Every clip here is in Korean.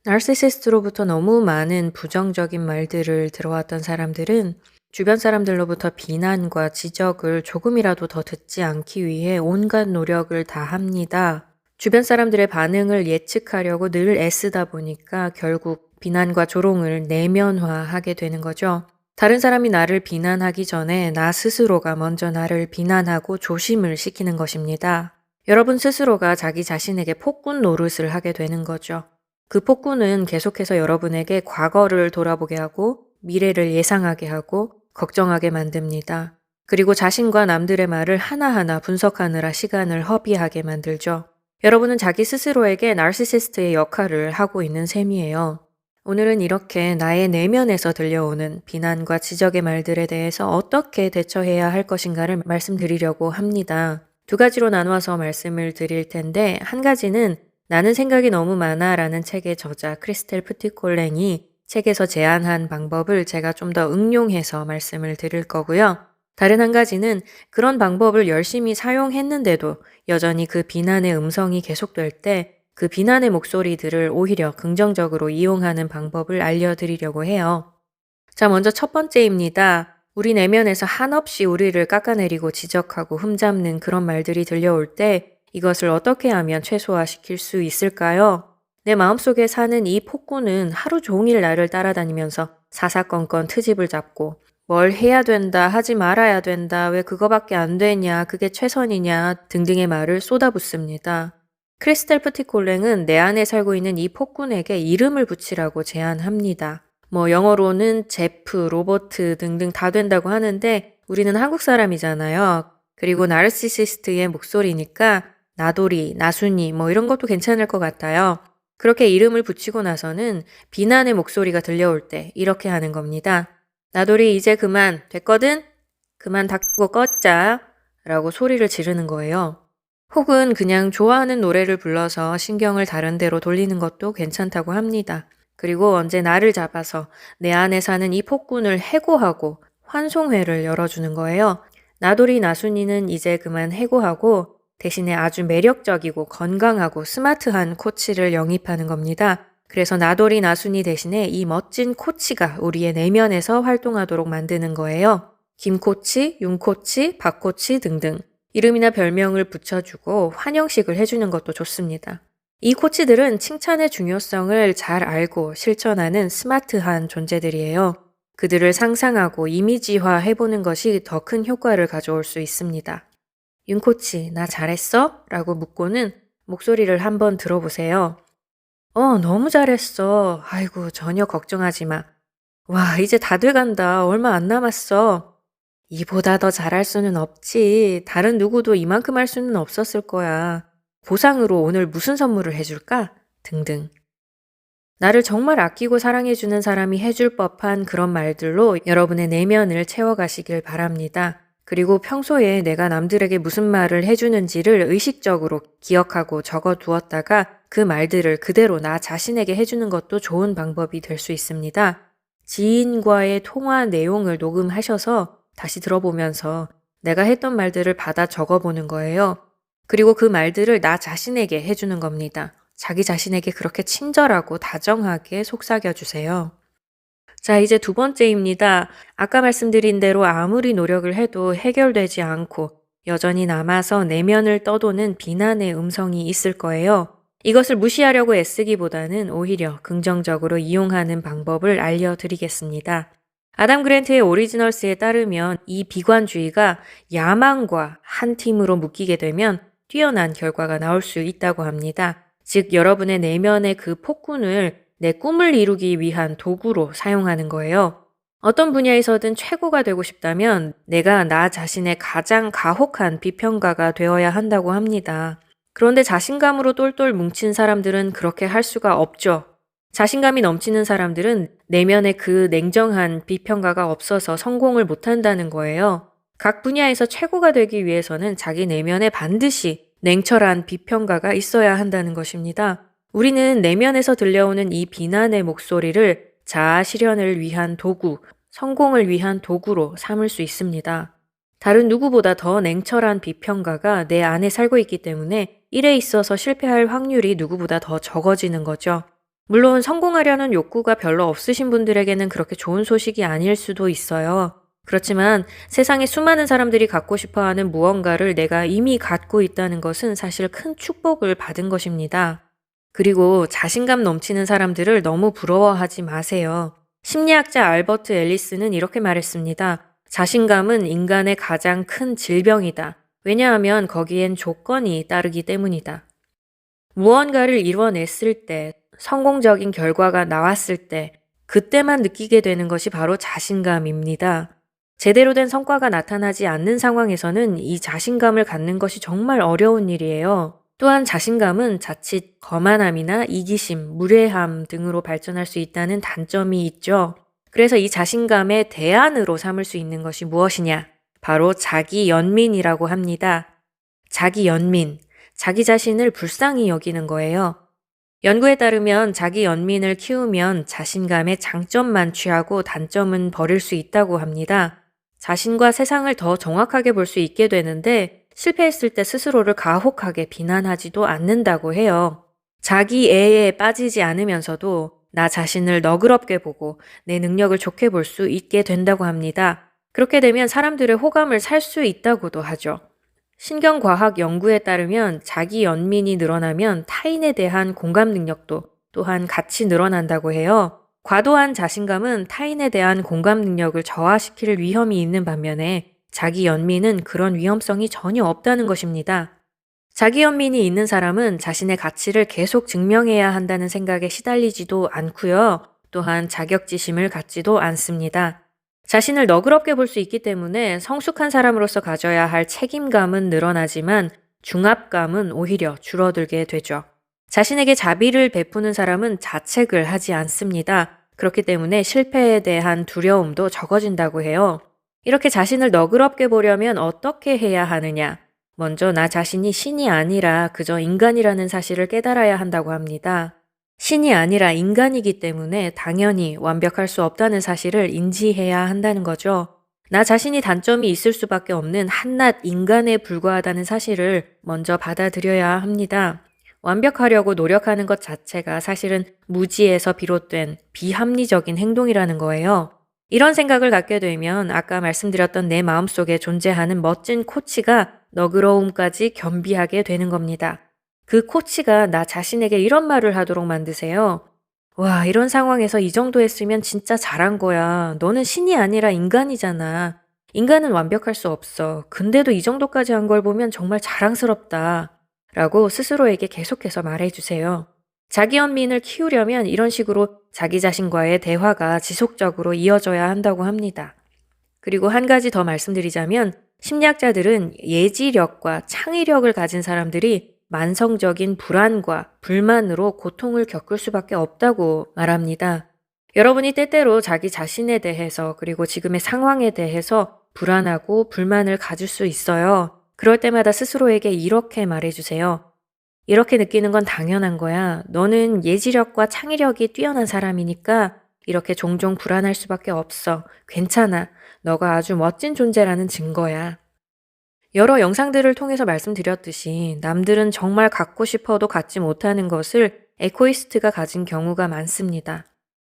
나르시시스트로부터 너무 많은 부정적인 말들을 들어왔던 사람들은 주변 사람들로부터 비난과 지적을 조금이라도 더 듣지 않기 위해 온갖 노력을 다 합니다. 주변 사람들의 반응을 예측하려고 늘 애쓰다 보니까 결국 비난과 조롱을 내면화하게 되는 거죠. 다른 사람이 나를 비난하기 전에 나 스스로가 먼저 나를 비난하고 조심을 시키는 것입니다. 여러분 스스로가 자기 자신에게 폭군 노릇을 하게 되는 거죠. 그 폭군은 계속해서 여러분에게 과거를 돌아보게 하고 미래를 예상하게 하고 걱정하게 만듭니다. 그리고 자신과 남들의 말을 하나하나 분석하느라 시간을 허비하게 만들죠. 여러분은 자기 스스로에게 나르시시스트의 역할을 하고 있는 셈이에요. 오늘은 이렇게 나의 내면에서 들려오는 비난과 지적의 말들에 대해서 어떻게 대처해야 할 것인가를 말씀드리려고 합니다. 두 가지로 나누어서 말씀을 드릴 텐데, 한 가지는 나는 생각이 너무 많아 라는 책의 저자 크리스텔 푸티콜랭이 책에서 제안한 방법을 제가 좀 더 응용해서 말씀을 드릴 거고요. 다른 한 가지는 그런 방법을 열심히 사용했는데도 여전히 그 비난의 음성이 계속될 때 그 비난의 목소리들을 오히려 긍정적으로 이용하는 방법을 알려드리려고 해요. 자, 먼저 첫 번째입니다. 우리 내면에서 한없이 우리를 깎아내리고 지적하고 흠잡는 그런 말들이 들려올 때 이것을 어떻게 하면 최소화시킬 수 있을까요? 내 마음속에 사는 이 폭군은 하루 종일 나를 따라다니면서 사사건건 트집을 잡고 뭘 해야 된다, 하지 말아야 된다, 왜 그거밖에 안 되냐, 그게 최선이냐 등등의 말을 쏟아붓습니다. 크리스텔 푸티콜랭은 내 안에 살고 있는 이 폭군에게 이름을 붙이라고 제안합니다. 영어로는 제프, 로버트 등등 다 된다고 하는데 우리는 한국 사람이잖아요. 그리고 나르시시스트의 목소리니까 나돌이, 나순이 이런 것도 괜찮을 것 같아요. 그렇게 이름을 붙이고 나서는 비난의 목소리가 들려올 때 이렇게 하는 겁니다. 나돌이 이제 그만 됐거든? 그만 닥고 꺼자 라고 소리를 지르는 거예요. 혹은 그냥 좋아하는 노래를 불러서 신경을 다른 데로 돌리는 것도 괜찮다고 합니다. 그리고 언제 나를 잡아서 내 안에 사는 이 폭군을 해고하고 환송회를 열어주는 거예요. 나돌이 나순이는 이제 그만 해고하고 대신에 아주 매력적이고 건강하고 스마트한 코치를 영입하는 겁니다. 그래서 나돌이 나순이 대신에 이 멋진 코치가 우리의 내면에서 활동하도록 만드는 거예요. 김코치, 윤코치, 박코치 등등 이름이나 별명을 붙여주고 환영식을 해주는 것도 좋습니다. 이 코치들은 칭찬의 중요성을 잘 알고 실천하는 스마트한 존재들이에요. 그들을 상상하고 이미지화 해보는 것이 더 큰 효과를 가져올 수 있습니다. 윤 코치, 나 잘했어? 라고 묻고는 목소리를 한번 들어보세요. 너무 잘했어. 아이고, 전혀 걱정하지 마. 와, 이제 다 돼간다. 얼마 안 남았어. 이보다 더 잘할 수는 없지. 다른 누구도 이만큼 할 수는 없었을 거야. 보상으로 오늘 무슨 선물을 해줄까? 등등. 나를 정말 아끼고 사랑해주는 사람이 해줄 법한 그런 말들로 여러분의 내면을 채워가시길 바랍니다. 그리고 평소에 내가 남들에게 무슨 말을 해주는지를 의식적으로 기억하고 적어두었다가 그 말들을 그대로 나 자신에게 해주는 것도 좋은 방법이 될 수 있습니다. 지인과의 통화 내용을 녹음하셔서 다시 들어보면서 내가 했던 말들을 받아 적어보는 거예요. 그리고 그 말들을 나 자신에게 해주는 겁니다. 자기 자신에게 그렇게 친절하고 다정하게 속삭여주세요. 자, 이제 두 번째입니다. 아까 말씀드린 대로 아무리 노력을 해도 해결되지 않고 여전히 남아서 내면을 떠도는 비난의 음성이 있을 거예요. 이것을 무시하려고 애쓰기보다는 오히려 긍정적으로 이용하는 방법을 알려드리겠습니다. 아담 그랜트의 오리지널스에 따르면 이 비관주의가 야망과 한 팀으로 묶이게 되면 뛰어난 결과가 나올 수 있다고 합니다. 즉 여러분의 내면의 그 폭군을 내 꿈을 이루기 위한 도구로 사용하는 거예요. 어떤 분야에서든 최고가 되고 싶다면 내가 나 자신의 가장 가혹한 비평가가 되어야 한다고 합니다. 그런데 자신감으로 똘똘 뭉친 사람들은 그렇게 할 수가 없죠. 자신감이 넘치는 사람들은 내면에 그 냉정한 비평가가 없어서 성공을 못한다는 거예요. 각 분야에서 최고가 되기 위해서는 자기 내면에 반드시 냉철한 비평가가 있어야 한다는 것입니다. 우리는 내면에서 들려오는 이 비난의 목소리를 자아 실현을 위한 도구, 성공을 위한 도구로 삼을 수 있습니다. 다른 누구보다 더 냉철한 비평가가 내 안에 살고 있기 때문에 일에 있어서 실패할 확률이 누구보다 더 적어지는 거죠. 물론 성공하려는 욕구가 별로 없으신 분들에게는 그렇게 좋은 소식이 아닐 수도 있어요. 그렇지만 세상에 수많은 사람들이 갖고 싶어 하는 무언가를 내가 이미 갖고 있다는 것은 사실 큰 축복을 받은 것입니다. 그리고 자신감 넘치는 사람들을 너무 부러워하지 마세요. 심리학자 알버트 앨리스는 이렇게 말했습니다. 자신감은 인간의 가장 큰 질병이다. 왜냐하면 거기엔 조건이 따르기 때문이다. 무언가를 이뤄냈을 때, 성공적인 결과가 나왔을 때, 그때만 느끼게 되는 것이 바로 자신감입니다. 제대로 된 성과가 나타나지 않는 상황에서는 이 자신감을 갖는 것이 정말 어려운 일이에요. 또한 자신감은 자칫 거만함이나 이기심, 무례함 등으로 발전할 수 있다는 단점이 있죠. 그래서 이 자신감의 대안으로 삼을 수 있는 것이 무엇이냐? 바로 자기 연민이라고 합니다. 자기 연민, 자기 자신을 불쌍히 여기는 거예요. 연구에 따르면 자기 연민을 키우면 자신감의 장점만 취하고 단점은 버릴 수 있다고 합니다. 자신과 세상을 더 정확하게 볼 수 있게 되는데 실패했을 때 스스로를 가혹하게 비난하지도 않는다고 해요. 자기 애에 빠지지 않으면서도 나 자신을 너그럽게 보고 내 능력을 좋게 볼 수 있게 된다고 합니다. 그렇게 되면 사람들의 호감을 살 수 있다고도 하죠. 신경과학 연구에 따르면 자기 연민이 늘어나면 타인에 대한 공감 능력도 또한 같이 늘어난다고 해요. 과도한 자신감은 타인에 대한 공감 능력을 저하시킬 위험이 있는 반면에 자기 연민은 그런 위험성이 전혀 없다는 것입니다. 자기 연민이 있는 사람은 자신의 가치를 계속 증명해야 한다는 생각에 시달리지도 않고요. 또한 자격지심을 갖지도 않습니다. 자신을 너그럽게 볼 수 있기 때문에 성숙한 사람으로서 가져야 할 책임감은 늘어나지만 중압감은 오히려 줄어들게 되죠. 자신에게 자비를 베푸는 사람은 자책을 하지 않습니다. 그렇기 때문에 실패에 대한 두려움도 적어진다고 해요. 이렇게 자신을 너그럽게 보려면 어떻게 해야 하느냐? 먼저 나 자신이 신이 아니라 그저 인간이라는 사실을 깨달아야 한다고 합니다. 신이 아니라 인간이기 때문에 당연히 완벽할 수 없다는 사실을 인지해야 한다는 거죠. 나 자신이 단점이 있을 수밖에 없는 한낱 인간에 불과하다는 사실을 먼저 받아들여야 합니다. 완벽하려고 노력하는 것 자체가 사실은 무지에서 비롯된 비합리적인 행동이라는 거예요. 이런 생각을 갖게 되면 아까 말씀드렸던 내 마음속에 존재하는 멋진 코치가 너그러움까지 겸비하게 되는 겁니다. 그 코치가 나 자신에게 이런 말을 하도록 만드세요. 와, 이런 상황에서 이 정도 했으면 진짜 잘한 거야. 너는 신이 아니라 인간이잖아. 인간은 완벽할 수 없어. 근데도 이 정도까지 한 걸 보면 정말 자랑스럽다. 라고 스스로에게 계속해서 말해주세요. 자기 연민을 키우려면 이런 식으로 자기 자신과의 대화가 지속적으로 이어져야 한다고 합니다. 그리고 한 가지 더 말씀드리자면 심리학자들은 예지력과 창의력을 가진 사람들이 만성적인 불안과 불만으로 고통을 겪을 수밖에 없다고 말합니다. 여러분이 때때로 자기 자신에 대해서 그리고 지금의 상황에 대해서 불안하고 불만을 가질 수 있어요. 그럴 때마다 스스로에게 이렇게 말해주세요. 이렇게 느끼는 건 당연한 거야. 너는 예지력과 창의력이 뛰어난 사람이니까 이렇게 종종 불안할 수밖에 없어. 괜찮아. 너가 아주 멋진 존재라는 증거야. 여러 영상들을 통해서 말씀드렸듯이 남들은 정말 갖고 싶어도 갖지 못하는 것을 에코이스트가 가진 경우가 많습니다.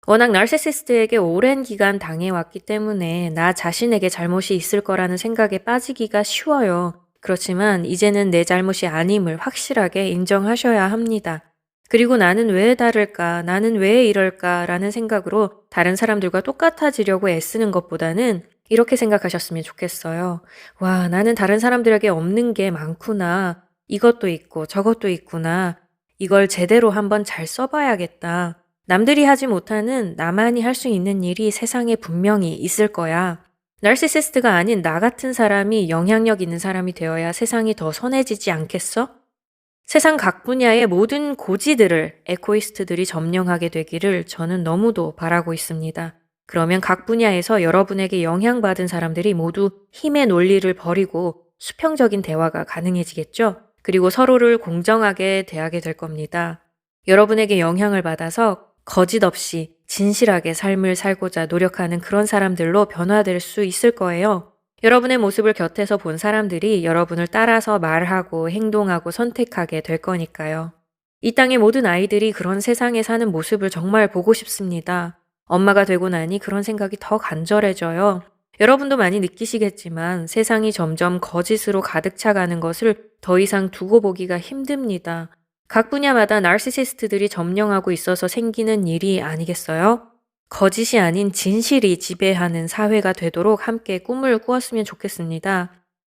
워낙 나르시시스트에게 오랜 기간 당해왔기 때문에 나 자신에게 잘못이 있을 거라는 생각에 빠지기가 쉬워요. 그렇지만 이제는 내 잘못이 아님을 확실하게 인정하셔야 합니다. 그리고 나는 왜 다를까, 나는 왜 이럴까 라는 생각으로 다른 사람들과 똑같아지려고 애쓰는 것보다는 이렇게 생각하셨으면 좋겠어요. 와, 나는 다른 사람들에게 없는 게 많구나. 이것도 있고 저것도 있구나. 이걸 제대로 한번 잘 써봐야겠다. 남들이 하지 못하는 나만이 할 수 있는 일이 세상에 분명히 있을 거야. 나르시시스트가 아닌 나 같은 사람이 영향력 있는 사람이 되어야 세상이 더 선해지지 않겠어? 세상 각 분야의 모든 고지들을 에코이스트들이 점령하게 되기를 저는 너무도 바라고 있습니다. 그러면 각 분야에서 여러분에게 영향받은 사람들이 모두 힘의 논리를 버리고 수평적인 대화가 가능해지겠죠? 그리고 서로를 공정하게 대하게 될 겁니다. 여러분에게 영향을 받아서 거짓 없이 진실하게 삶을 살고자 노력하는 그런 사람들로 변화될 수 있을 거예요. 여러분의 모습을 곁에서 본 사람들이 여러분을 따라서 말하고 행동하고 선택하게 될 거니까요. 이 땅의 모든 아이들이 그런 세상에 사는 모습을 정말 보고 싶습니다. 엄마가 되고 나니 그런 생각이 더 간절해져요. 여러분도 많이 느끼시겠지만 세상이 점점 거짓으로 가득 차가는 것을 더 이상 두고 보기가 힘듭니다. 각 분야마다 나르시시스트들이 점령하고 있어서 생기는 일이 아니겠어요? 거짓이 아닌 진실이 지배하는 사회가 되도록 함께 꿈을 꾸었으면 좋겠습니다.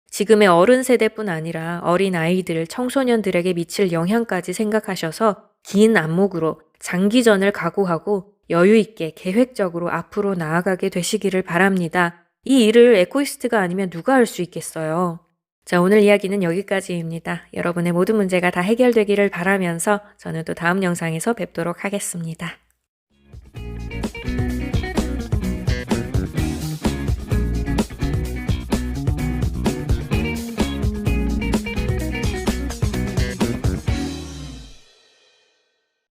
지금의 어른 세대뿐 아니라 어린 아이들, 청소년들에게 미칠 영향까지 생각하셔서 긴 안목으로 장기전을 각오하고 여유 있게 계획적으로 앞으로 나아가게 되시기를 바랍니다. 이 일을 에코이스트가 아니면 누가 할 수 있겠어요? 자, 오늘 이야기는 여기까지입니다. 여러분의 모든 문제가 다 해결되기를 바라면서 저는 또 다음 영상에서 뵙도록 하겠습니다.